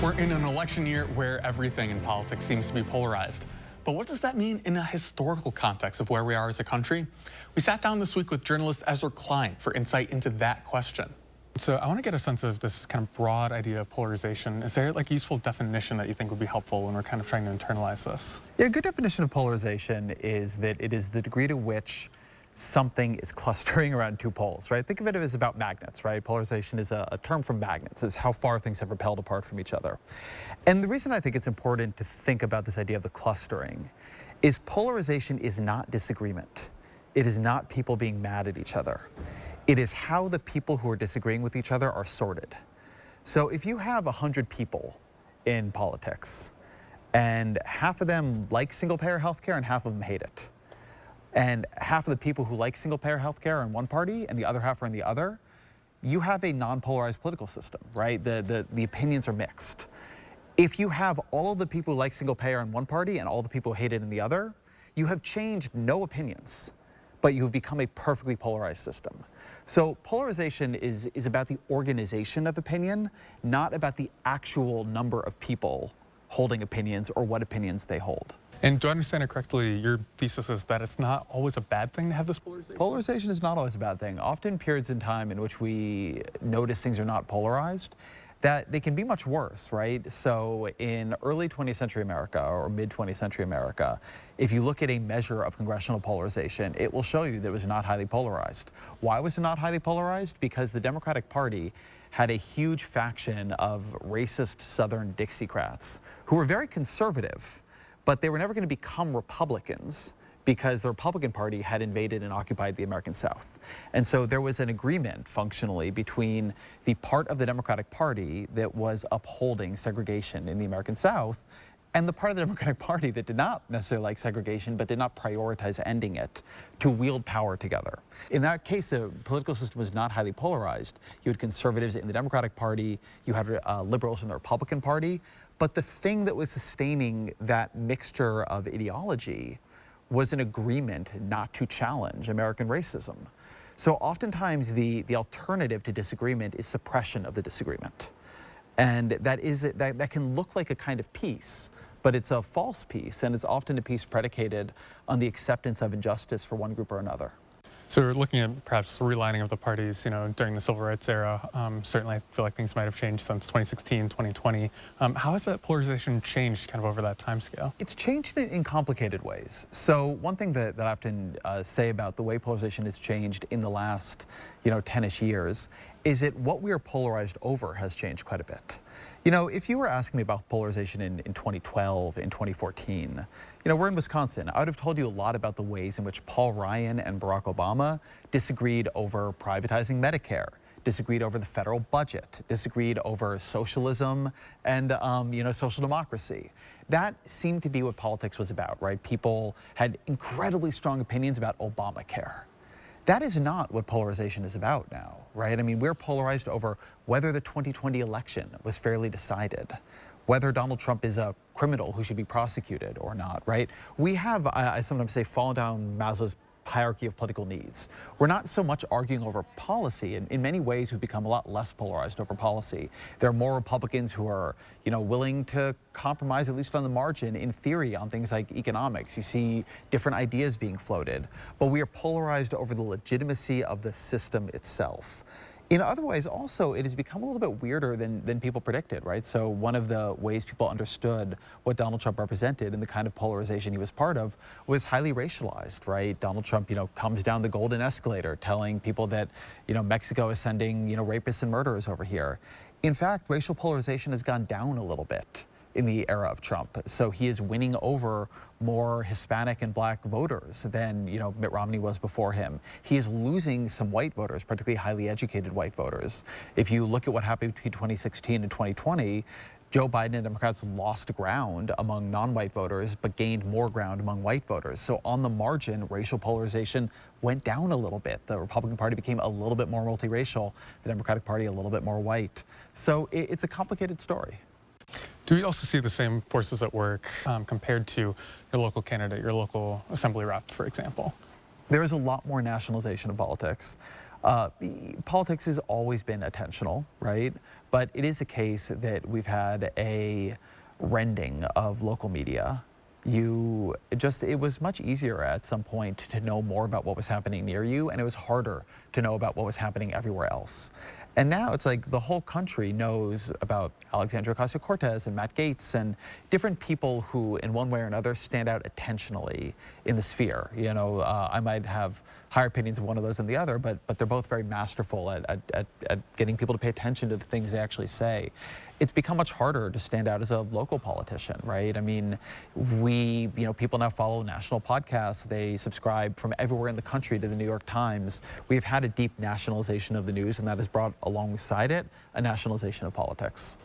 We're in an election year where everything in politics seems to be polarized. But what does that mean in a historical context of where we are as a country? We sat down this week with journalist Ezra Klein for insight into that question. So I want to get a sense of this kind of broad idea of polarization. Is there like a useful definition that you think would be helpful when we're kind of trying to internalize this? Yeah, a good definition of polarization is that it is the degree to which something is clustering around two poles, right? Think of it as about magnets, right? Polarization is a term from magnets, is how far things have repelled apart from each other. And the reason I think it's important to think about this idea of the clustering is polarization is not disagreement. It is not people being mad at each other. It is how the people who are disagreeing with each other are sorted. So if you have 100 people in politics and half of them like single-payer healthcare and half of them hate it, and half of the people who like single-payer healthcare are in one party and the other half are in the other, you have a non-polarized political system, right? The opinions are mixed. If you have all of the people who like single-payer in one party and all the people who hate it in the other, you have changed no opinions, but you have become a perfectly polarized system. So polarization is about the organization of opinion, not about the actual number of people holding opinions or what opinions they hold. And do I understand it correctly, your thesis is that it's not always a bad thing to have this polarization? Polarization is not always a bad thing. Often periods in time in which we notice things are not polarized, that they can be much worse, right? So in early 20th century America or mid 20th century America, if you look at a measure of congressional polarization, it will show you that it was not highly polarized. Why was it not highly polarized? Because the Democratic Party had a huge faction of racist Southern Dixiecrats who were very conservative, but they were never going to become Republicans because the Republican Party had invaded and occupied the American South. And so there was an agreement functionally between the part of the Democratic Party that was upholding segregation in the American South and the part of the Democratic Party that did not necessarily like segregation but did not prioritize ending it to wield power together. In that case, the political system was not highly polarized. You had conservatives in the Democratic Party, you had liberals in the Republican Party, but the thing that was sustaining that mixture of ideology was an agreement not to challenge American racism. So oftentimes the alternative to disagreement is suppression of the disagreement. And that can look like a kind of peace, but it's a false peace, and it's often a peace predicated on the acceptance of injustice for one group or another. So we're looking at perhaps relining of the parties, during the civil rights era. Certainly I feel like things might have changed since 2016, 2020. How has that polarization changed kind of over that time scale? It's changed in complicated ways. So one thing that I often say about the way polarization has changed in the last 10-ish years is that what we are polarized over has changed quite a bit. If you were asking me about polarization in 2012, in 2014, we're in Wisconsin. I would have told you a lot about the ways in which Paul Ryan and Barack Obama disagreed over privatizing Medicare, disagreed over the federal budget, disagreed over socialism and, social democracy. That seemed to be what politics was about, right? People had incredibly strong opinions about Obamacare. That is not what polarization is about now, right? I mean, we're polarized over whether the 2020 election was fairly decided, whether Donald Trump is a criminal who should be prosecuted or not, right? We have, I sometimes say, fallen down Maslow's hierarchy of political needs. We're not so much arguing over policy. In many ways, we've become a lot less polarized over policy. There are more Republicans who are, willing to compromise, at least on the margin, in theory, on things like economics. You see different ideas being floated, but we are polarized over the legitimacy of the system itself. In other ways, also, it has become a little bit weirder than people predicted, right? So one of the ways people understood what Donald Trump represented and the kind of polarization he was part of was highly racialized, right? Donald Trump, comes down the golden escalator telling people that, Mexico is sending, rapists and murderers over here. In fact, racial polarization has gone down a little bit in the era of Trump. So he is winning over more Hispanic and black voters than, Mitt Romney was before him. He is losing some white voters, particularly highly educated white voters. If you look at what happened between 2016 and 2020, Joe Biden and Democrats lost ground among non-white voters, but gained more ground among white voters. So on the margin, racial polarization went down a little bit. The Republican Party became a little bit more multiracial, the Democratic Party a little bit more white. So it's a complicated story. Do we also see the same forces at work compared to your local candidate, your local assembly rep, for example? There is a lot more nationalization of politics. Politics has always been attentional, right? But it is a case that we've had a rending of local media. It was much easier at some point to know more about what was happening near you, and it was harder to know about what was happening everywhere else. And now it's like the whole country knows about Alexandria Ocasio-Cortez and Matt Gaetz and different people who, in one way or another, stand out attentionally in the sphere. You know, I might have higher opinions of one of those than the other, but they're both very masterful at getting people to pay attention to the things they actually say. It's become much harder to stand out as a local politician, right? I mean, people now follow national podcasts. They subscribe from everywhere in the country to the New York Times. We've had a deep nationalization of the news, and that has brought alongside it a nationalization of politics.